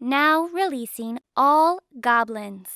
Now releasing all goblins.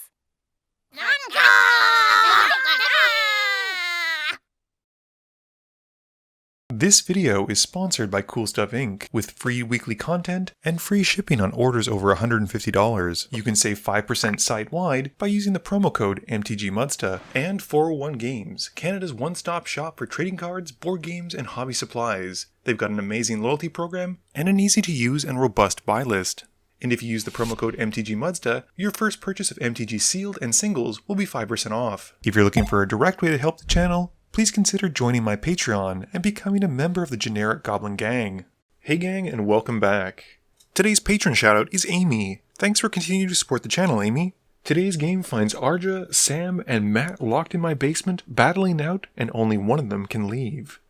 This video is sponsored by Cool Stuff Inc. with free weekly content and free shipping on orders over $150. You can save 5% site-wide by using the promo code MTGMudsta. And 401 Games, Canada's one-stop shop for trading cards, board games, and hobby supplies. They've got an amazing loyalty program and an easy-to-use and robust buy list. And if you use the promo code MTGMudsta, your first purchase of MTG Sealed and Singles will be 5% off. If you're looking for a direct way to help the channel, please consider joining my Patreon and becoming a member of the generic Goblin Gang. Hey gang, and welcome back. Today's patron shoutout is Amy. Thanks for continuing to support the channel, Amy. Today's game finds Arja, Sam, and Matt locked in my basement, battling out, and only one of them can leave.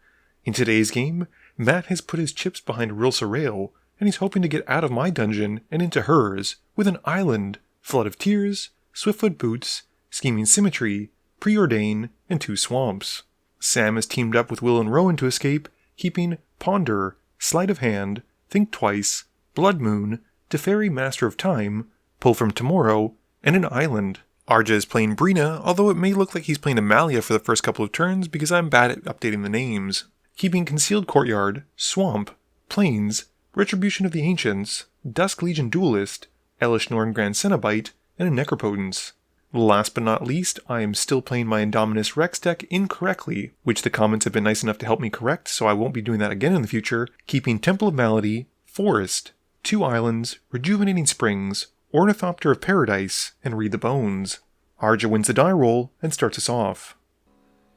In today's game, Matt has put his chips behind Rilsa Rael, and he's hoping to get out of my dungeon and into hers, with an island, Flood of Tears, Swiftfoot Boots, Scheming Symmetry, Preordain, and 2 swamps. Sam has teamed up with Will and Rowan to escape, keeping Ponder, Sleight of Hand, Think Twice, Blood Moon, Teferi Master of Time, Pull from Tomorrow, and an island. Arja is playing Breena, although it may look like he's playing Amalia for the first couple of turns because I'm bad at updating the names. Keeping Concealed Courtyard, Swamp, Plains, Retribution of the Ancients, Dusk Legion Duelist, Elish Norn Grand Cenobite, and a Necropotence. Last but not least, I am still playing my Indominus Rex deck incorrectly, which the comments have been nice enough to help me correct, so I won't be doing that again in the future, keeping Temple of Malady, Forest, 2 Islands, Rejuvenating Springs, Ornithopter of Paradise, and Read the Bones. Arja wins the die roll and starts us off.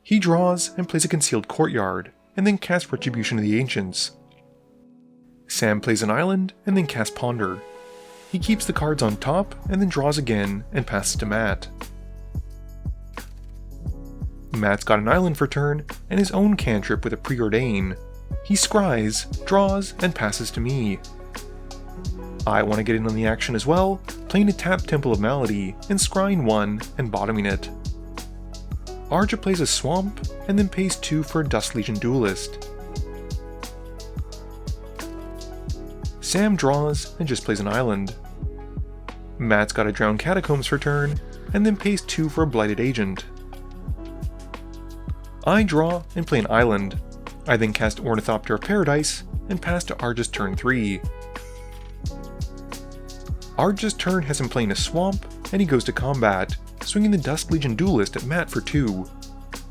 He draws and plays a Concealed Courtyard, and then casts Retribution of the Ancients. Sam plays an island, and then casts Ponder. He keeps the cards on top, and then draws again, and passes to Matt. Matt's got an island for turn, and his own cantrip with a Preordain. He scries, draws, and passes to me. I want to get in on the action as well, playing a tapped Temple of Malady, and scrying 1, and bottoming it. Arja plays a Swamp, and then pays 2 for a Dusk Legion Duelist. Sam draws, and just plays an island. Matt's got a Drowned Catacombs for turn, and then pays 2 for a Blighted Agent. I draw and play an island. I then cast Ornithopter of Paradise, and pass to Arja's turn 3. Arja's turn has him playing a Swamp, and he goes to combat, swinging the Dusk Legion Duelist at Matt for 2.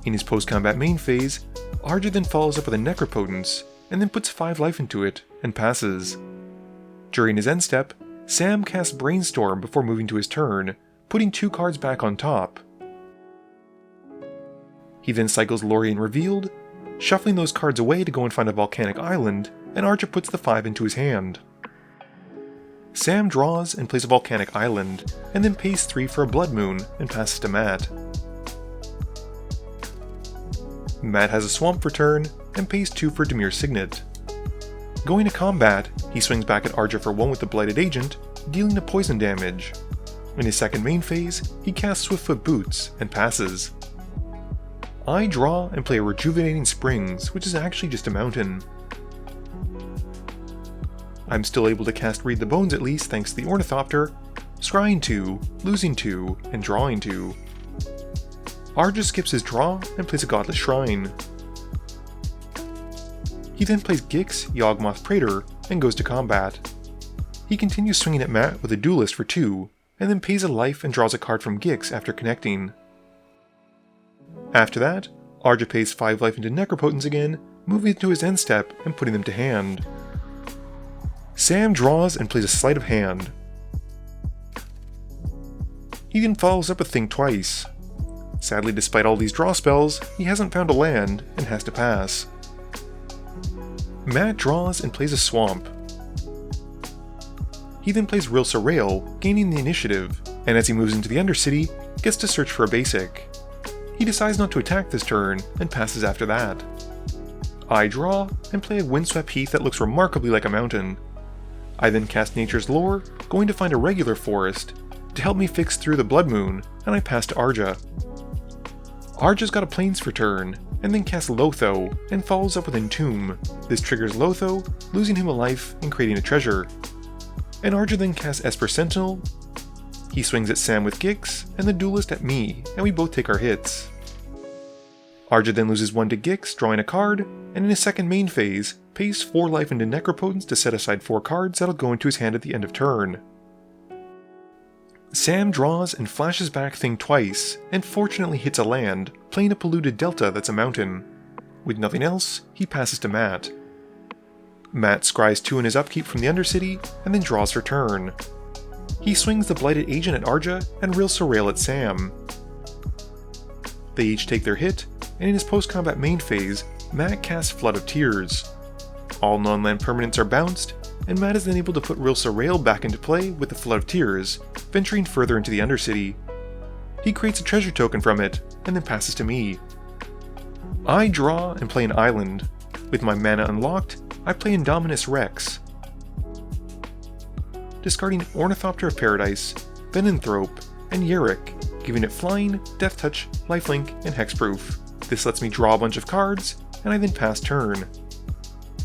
In his post-combat main phase, Arja then follows up with a Necropotence, and then puts 5 life into it, and passes. During his end step, Sam casts Brainstorm before moving to his turn, putting 2 cards back on top. He then cycles Lorien Revealed, shuffling those cards away to go and find a volcanic island, and Arja puts the 5 into his hand. Sam draws and plays a volcanic island, and then pays 3 for a Blood Moon, and passes to Matt. Matt has a Swamp for turn, and pays 2 for Dimir Signet. Going to combat, he swings back at Arja for 1 with the Blighted Agent, dealing a poison damage. In his second main phase, he casts Swiftfoot Boots, and passes. I draw and play a Rejuvenating Springs, which is actually just a mountain. I'm still able to cast Read the Bones at least thanks to the Ornithopter, scrying 2, losing 2, and drawing 2. Arja skips his draw and plays a Godless Shrine. He then plays Gix, Yawgmoth Praetor, and goes to combat. He continues swinging at Matt with a Duelist for 2, and then pays a life and draws a card from Gix after connecting. After that, Arja pays 5 life into Necropotence again, moving into his end step and putting them to hand. Sam draws and plays a Sleight of Hand. He then follows up with Think Twice. Sadly, despite all these draw spells, he hasn't found a land and has to pass. Matt draws and plays a Swamp. He then plays Rilsa Rael, gaining the initiative, and as he moves into the Undercity, gets to search for a basic. He decides not to attack this turn, and passes after that. I draw, and play a Windswept Heath that looks remarkably like a mountain. I then cast Nature's Lore, going to find a regular forest, to help me fix through the Blood Moon, and I pass to Arja. Arja's got a Plains for turn, and then casts Lotho, and follows up with Entomb. This triggers Lotho, losing him a life and creating a treasure. and Arja then casts Esper Sentinel. He swings at Sam with Gix, and the Duelist at me, and we both take our hits. Arja then loses 1 to Gix, drawing a card, and in his second main phase, pays 4 life into Necropotence to set aside 4 cards that'll go into his hand at the end of turn. Sam draws and flashes back Thing twice, and fortunately hits a land, playing a polluted Delta that's a mountain. With nothing else, he passes to Matt. Matt scries 2 in his upkeep from the Undercity, and then draws for turn. He swings the Blighted Agent at Arja and Rilsa Rael at Sam. They each take their hit, and in his post-combat main phase, Matt casts Flood of Tears. All non-land permanents are bounced, and Matt is then able to put Rilsa Rael back into play with the Flood of Tears, venturing further into the Undercity. He creates a treasure token from it, and then passes to me. I draw and play an island. With my mana unlocked, I play Indominus Rex. Discarding Ornithopter of Paradise, Venanthrope, and Yerick, giving it Flying, Death Touch, Lifelink, and Hexproof. This lets me draw a bunch of cards, and I then pass turn.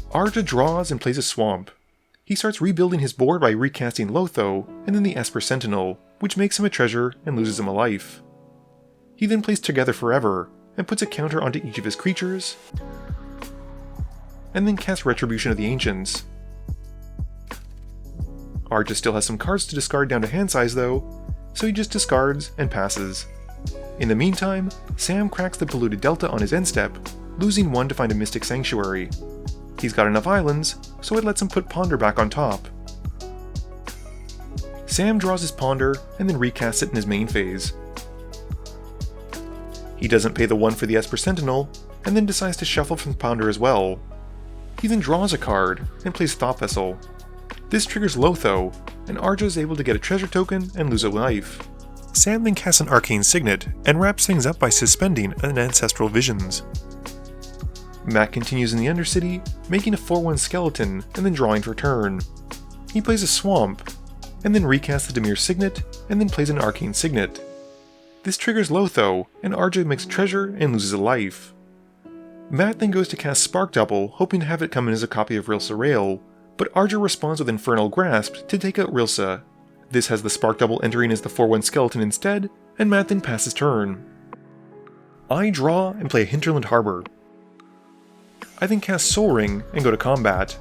Arja draws and plays a Swamp. He starts rebuilding his board by recasting Lotho, and then the Esper Sentinel, which makes him a treasure and loses him a life. He then plays Together Forever, and puts a counter onto each of his creatures, and then casts Retribution of the Ancients. Arja still has some cards to discard down to hand size though, so he just discards and passes. In the meantime, Sam cracks the Polluted Delta on his end step, losing 1 to find a Mystic Sanctuary. He's got enough islands, so it lets him put Ponder back on top. Sam draws his Ponder and then recasts it in his main phase. He doesn't pay the 1 for the Esper Sentinel, and then decides to shuffle from Ponder as well. He then draws a card and plays Thought Vessel. This triggers Lotho, and Arja is able to get a treasure token and lose a life. Sam then casts an Arcane Signet and wraps things up by suspending an Ancestral Visions. Matt continues in the Undercity, making a 4/1 skeleton and then drawing for turn. He plays a Swamp, and then recasts the Dimir Signet, and then plays an Arcane Signet. This triggers Lotho, and Arja makes a treasure and loses a life. Matt then goes to cast Spark Double, hoping to have it come in as a copy of Rilsa Rael, but Arja responds with Infernal Grasp to take out Rilsa. This has the Spark Double entering as the 4/1 skeleton instead, and Matt then passes turn. I draw and play a Hinterland Harbor. I then cast Soul Ring and go to combat.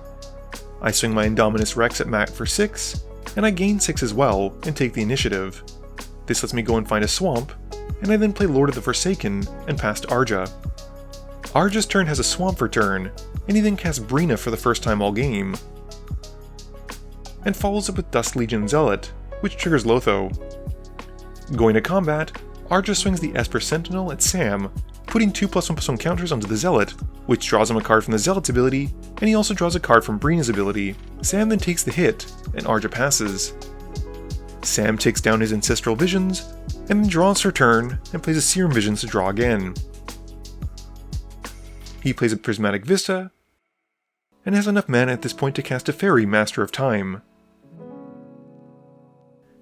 I swing my Indominus Rex at Matt for 6, and I gain 6 as well and take the initiative. This lets me go and find a swamp, and I then play Lord of the Forsaken and pass to Arja. Arja's turn has a swamp for turn, and he then casts Breena for the first time all game, and follows up with Dust Legion Zealot, which triggers Lotho. Going to combat, Arja swings the Esper Sentinel at Sam, putting 2+1/+1 counters onto the Zealot, which draws him a card from the Zealot's ability, and he also draws a card from Breena's ability. Sam then takes the hit, and Arja passes. Sam takes down his Ancestral Visions, and then draws for turn, and plays a Serum Visions to draw again. He plays a Prismatic Vista, and has enough mana at this point to cast a Fairy, Master of Time.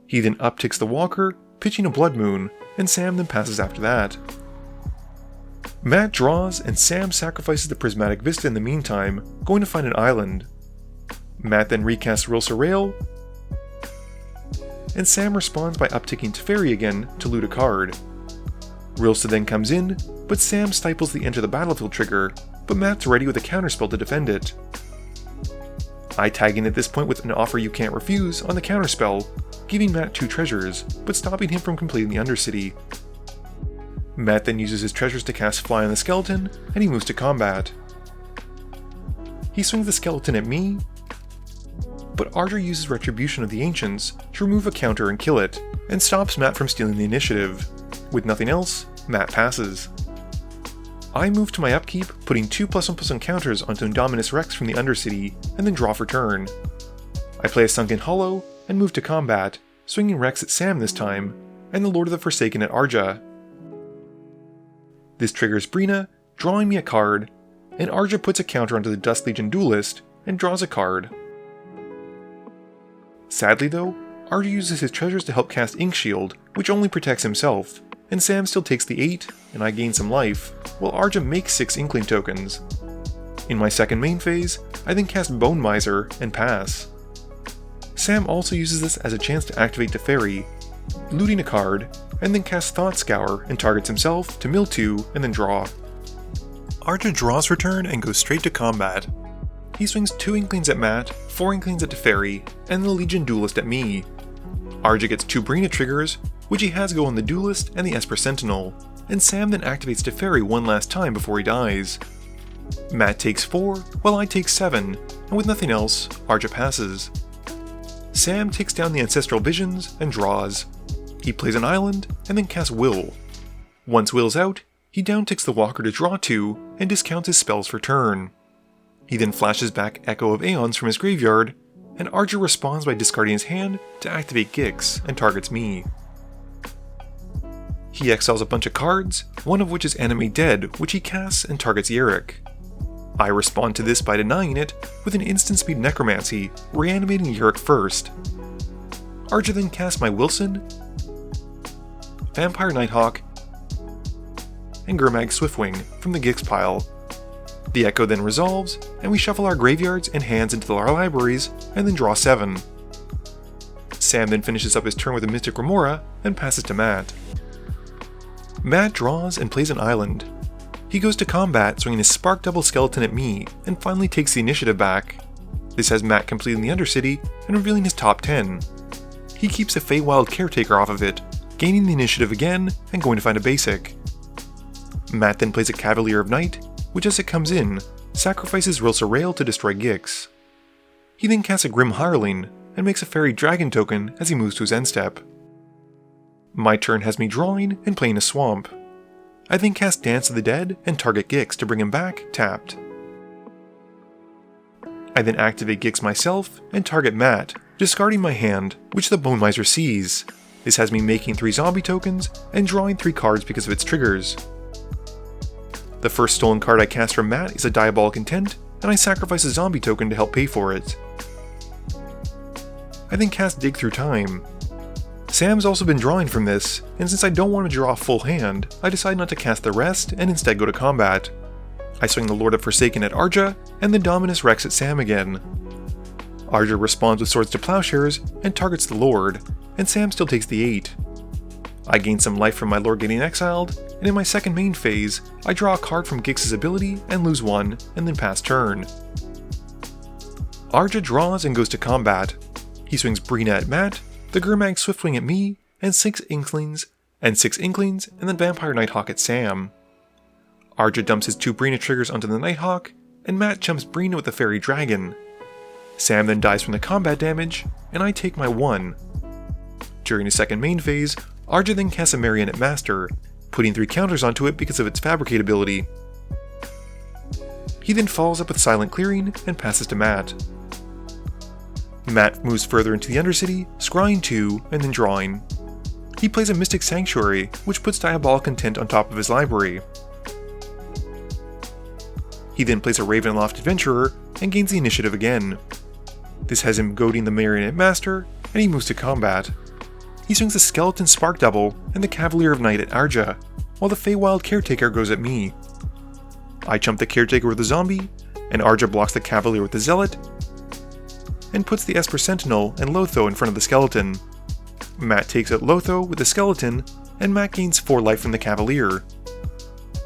He then upticks the Walker, pitching a Blood Moon, and Sam then passes after that. Matt draws, and Sam sacrifices the Prismatic Vista in the meantime, going to find an island. Matt then recasts Rilsa Rael, and Sam responds by upticking Teferi again to loot a card. Rilsa then comes in, but Sam stifles the Enter the Battlefield trigger, but Matt's ready with a counterspell to defend it. I tag in at this point with an Offer You Can't Refuse on the counterspell, giving Matt 2 treasures, but stopping him from completing the Undercity. Matt then uses his treasures to cast Fly on the skeleton, and he moves to combat. He swings the skeleton at me, but Arja uses Retribution of the Ancients to remove a counter and kill it, and stops Matt from stealing the initiative. With nothing else, Matt passes. I move to my upkeep, putting 2+1/+1 counters onto Indominus Rex from the Undercity, and then draw for turn. I play a Sunken Hollow, and move to combat, swinging Rex at Sam this time, and the Lord of the Forsaken at Arja. This triggers Breena, drawing me a card, and Arja puts a counter onto the Dust Legion Duelist, and draws a card. Sadly though, Arja uses his treasures to help cast Ink Shield, which only protects himself, and Sam still takes the 8, and I gain some life, while Arja makes 6 Inkling tokens. In my second main phase, I then cast Bone Miser and pass. Sam also uses this as a chance to activate Teferi, looting a card, and then casts Thought Scour and targets himself to mill 2 and then draw. Arja draws for turn and goes straight to combat. He swings 2 Inklings at Matt, 4 Inklings at Teferi, and the Legion Duelist at me. Arja gets 2 Breena triggers, which he has go on the Duelist and the Esper Sentinel, and Sam then activates Teferi one last time before he dies. Matt takes 4, while I take 7, and with nothing else, Arja passes. Sam takes down the Ancestral Visions and draws. He plays an island, and then casts Will. Once Will's out, he downticks the Walker to draw 2, and discounts his spells for turn. He then flashes back Echo of Aeons from his graveyard, and Arja responds by discarding his hand to activate Gix and targets me. He exiles a bunch of cards, one of which is Animate Dead, which he casts and targets Yerick. I respond to this by denying it with an instant speed Necromancy, reanimating Yerick first. Arja then casts my Wilson, Vampire Nighthawk, and Gurmag Swiftwing from the Gix pile. The Echo then resolves, and we shuffle our graveyards and hands into our libraries, and then draw 7. Sam then finishes up his turn with a Mystic Remora, and passes to Matt. Matt draws and plays an island. He goes to combat, swinging his Spark Double Skeleton at me, and finally takes the initiative back. This has Matt completing the Undercity, and revealing his top 10. He keeps the Feywild Caretaker off of it, gaining the initiative again, and going to find a basic. Matt then plays a Cavalier of Night, which as it comes in, sacrifices Rilsa Rael to destroy Gix. He then casts a Grim Hireling, and makes a Fairy Dragon token as he moves to his end step. My turn has me drawing and playing a Swamp. I then cast Dance of the Dead and target Gix to bring him back, tapped. I then activate Gix myself and target Matt, discarding my hand, which the Bone Miser sees. This has me making 3 zombie tokens and drawing 3 cards because of its triggers. The first stolen card I cast from Matt is a Diabolic Intent, and I sacrifice a zombie token to help pay for it. I then cast Dig Through Time. Sam's also been drawing from this, and since I don't want to draw a full hand, I decide not to cast the rest and instead go to combat. I swing the Lord of Forsaken at Arja, and the Indominus Rex at Sam again. Arja responds with Swords to Plowshares and targets the Lord, and Sam still takes the 8. I gain some life from my Lord getting exiled, and in my second main phase, I draw a card from Gix's ability and lose 1, and then pass turn. Arja draws and goes to combat. He swings Breena at Matt, the Gurmag Swiftwing at me, and 6 Inklings, and then Vampire Nighthawk at Sam. Arja dumps his 2 Breena triggers onto the Nighthawk, and Matt chumps Breena with the Fairy Dragon. Sam then dies from the combat damage, and I take my 1. During his second main phase, Arja then casts a Marionette Master, putting 3 counters onto it because of its Fabricate ability. He then follows up with Silent Clearing and passes to Matt. Matt moves further into the Undercity, scrying 2, and then drawing. He plays a Mystic Sanctuary, which puts Diabolic Intent on top of his library. He then plays a Ravenloft Adventurer and gains the initiative again. This has him goading the Marionette Master, and he moves to combat. He swings a Skeleton Spark Double and the Cavalier of Night at Arja, while the Feywild Caretaker goes at me. I chump the Caretaker with the Zombie, and Arja blocks the Cavalier with the Zealot, and puts the Esper Sentinel and Lotho in front of the Skeleton. Matt takes out Lotho with the Skeleton, and Matt gains 4 life from the Cavalier.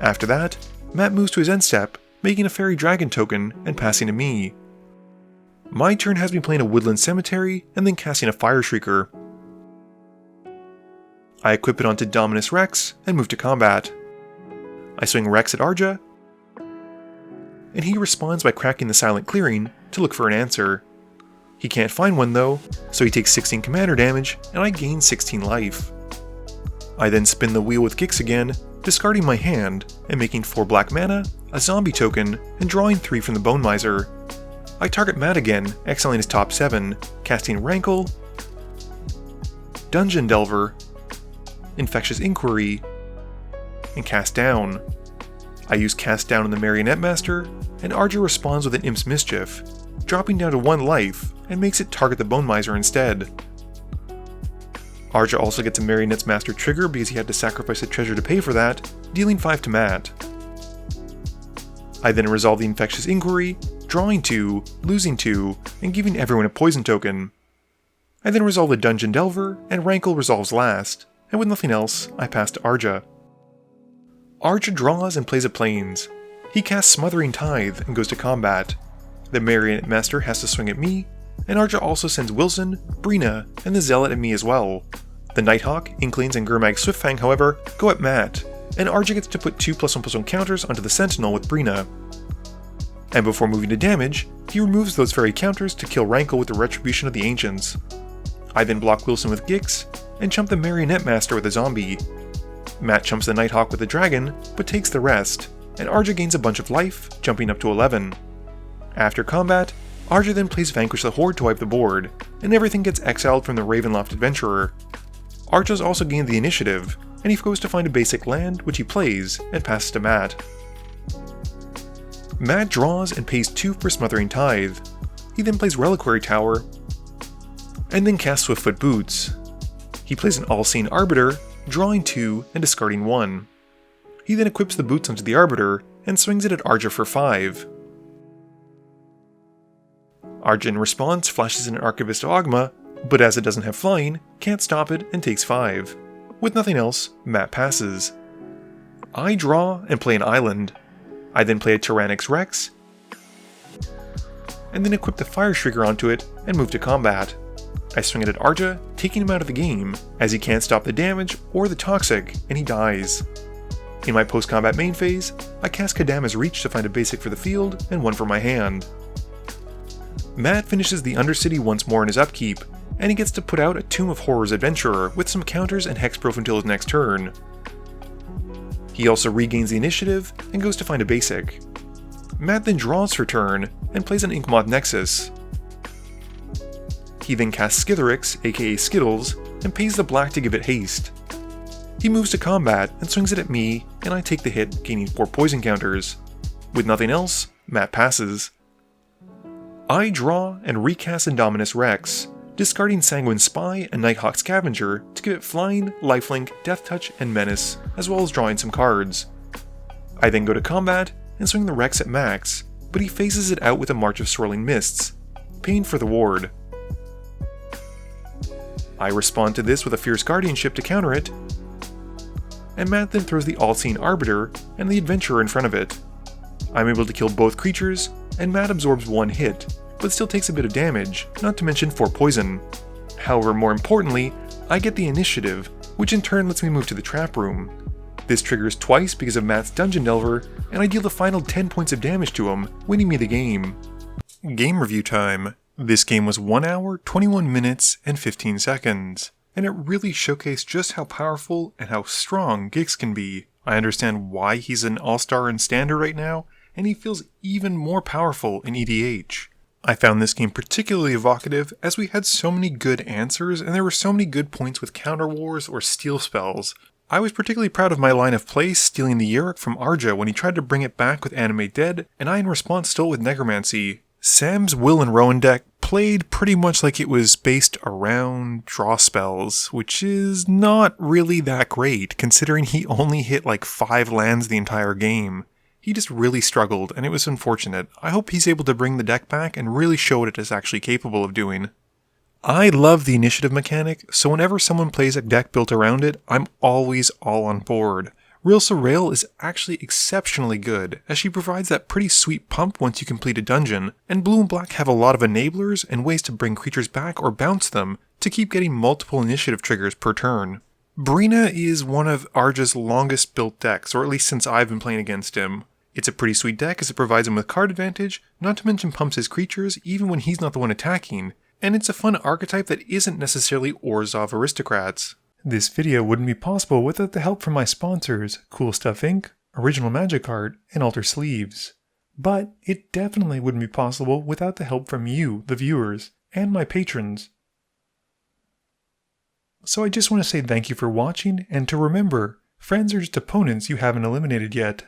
After that, Matt moves to his end step, making a Fairy Dragon token and passing to me. My turn has me playing a Woodland Cemetery and then casting a Fire Shrieker. I equip it onto Indominus Rex and move to combat. I swing Rex at Arja, and he responds by cracking the Silent Clearing to look for an answer. He can't find one though, so he takes 16 commander damage, and I gain 16 life. I then spin the wheel with Gix again, discarding my hand, and making 4 black mana, a zombie token, and drawing 3 from the Bone Miser. I target Matt again, exiling his top 7, casting Rankle, Dungeon Delver, Infectious Inquiry, and Cast Down. I use Cast Down on the Marionette Master, and Arja responds with an Imp's Mischief, dropping down to 1 life, and makes it target the Bone Miser instead. Arja also gets a Marionette's Master trigger because he had to sacrifice a treasure to pay for that, dealing 5 to Matt. I then resolve the Infectious Inquiry, drawing 2, losing 2, and giving everyone a poison token. I then resolve the Dungeon Delver, and Rankle resolves last, and with nothing else, I pass to Arja. Arja draws and plays a Plains. He casts Smothering Tithe and goes to combat. The Marionette Master has to swing at me, and Arja also sends Wilson, Breena, and the Zealot at me as well. The Nighthawk, Inklings, and Gurmag Swiftfang, however, go at Matt, and Arja gets to put 2+1/+1 counters onto the Sentinel with Breena. And before moving to damage, he removes those very counters to kill Rankle with the Retribution of the Ancients. I then block Wilson with Gix, and chump the Marionette Master with a zombie. Matt chumps the Nighthawk with a dragon, but takes the rest, and Arja gains a bunch of life, jumping up to 11. After combat, Arja then plays Vanquish the Horde to wipe the board, and everything gets exiled from the Ravenloft Adventurer. Arja's also gained the initiative, and he goes to find a basic land, which he plays, and passes to Matt. Matt draws and pays 2 for Smothering Tithe. He then plays Reliquary Tower, and then casts Swiftfoot Boots. He plays an All-Seeing Arbiter, drawing 2 and discarding 1. He then equips the boots onto the Arbiter, and swings it at Arja for 5. Arja in response flashes an Archivist Ogma, but as it doesn't have flying, can't stop it and takes 5. With nothing else, Matt passes. I draw and play an island. I then play a Indominus Rex, and then equip the Fire Shrieker onto it and move to combat. I swing it at Arja, taking him out of the game, as he can't stop the damage or the toxic, and he dies. In my post-combat main phase, I cast Kadama's Reach to find a basic for the field and one for my hand. Matt finishes the Undercity once more in his upkeep, and he gets to put out a Tomb of Horrors Adventurer with some counters and Hexproof until his next turn. He also regains the initiative and goes to find a basic. Matt then draws for turn and plays an Inkmoth Nexus. He then casts Skitherix, aka Skittles, and pays the black to give it haste. He moves to combat and swings it at me, and I take the hit, gaining 4 poison counters. With nothing else, Matt passes. I draw and recast Indominus Rex, discarding Sanguine Spy and Nighthawk Scavenger to give it Flying, Lifelink, Death Touch, and Menace, as well as drawing some cards. I then go to combat and swing the Rex at Max, but he phases it out with a March of Swirling Mists, paying for the ward. I respond to this with a Fierce Guardianship to counter it, and Matt then throws the All-Seeing Arbiter and the Adventurer in front of it. I'm able to kill both creatures, and Matt absorbs 1 hit, but still takes a bit of damage, not to mention 4 poison. However, more importantly, I get the initiative, which in turn lets me move to the trap room. This triggers twice because of Matt's Dungeon Delver, and I deal the final 10 points of damage to him, winning me the game. Game review time. This game was 1 hour, 21 minutes, and 15 seconds, and it really showcased just how powerful and how strong Gix can be. I understand why he's an all-star in Standard right now, and he feels even more powerful in EDH. I found this game particularly evocative as we had so many good answers and there were so many good points with counter wars or steal spells. I was particularly proud of my line of play stealing the Yorick from Arja when he tried to bring it back with Animate Dead, and I in response stole it with Necromancy. Sam's Will and Rowan deck played pretty much like it was based around draw spells, which is not really that great considering he only hit like 5 lands the entire game. He just really struggled, and it was unfortunate. I hope he's able to bring the deck back and really show what it is actually capable of doing. I love the initiative mechanic, so whenever someone plays a deck built around it, I'm always all on board. Rilsa Rael is actually exceptionally good, as she provides that pretty sweet pump once you complete a dungeon, and Blue and Black have a lot of enablers and ways to bring creatures back or bounce them to keep getting multiple initiative triggers per turn. Breena is one of Arja's longest built decks, or at least since I've been playing against him. It's a pretty sweet deck as it provides him with card advantage, not to mention pumps his creatures even when he's not the one attacking, and it's a fun archetype that isn't necessarily Orzhov aristocrats. This video wouldn't be possible without the help from my sponsors, Cool Stuff Inc., Original Magic Art, and Alter Sleeves. But it definitely wouldn't be possible without the help from you, the viewers, and my patrons. So I just want to say thank you for watching, and to remember, friends are just opponents you haven't eliminated yet.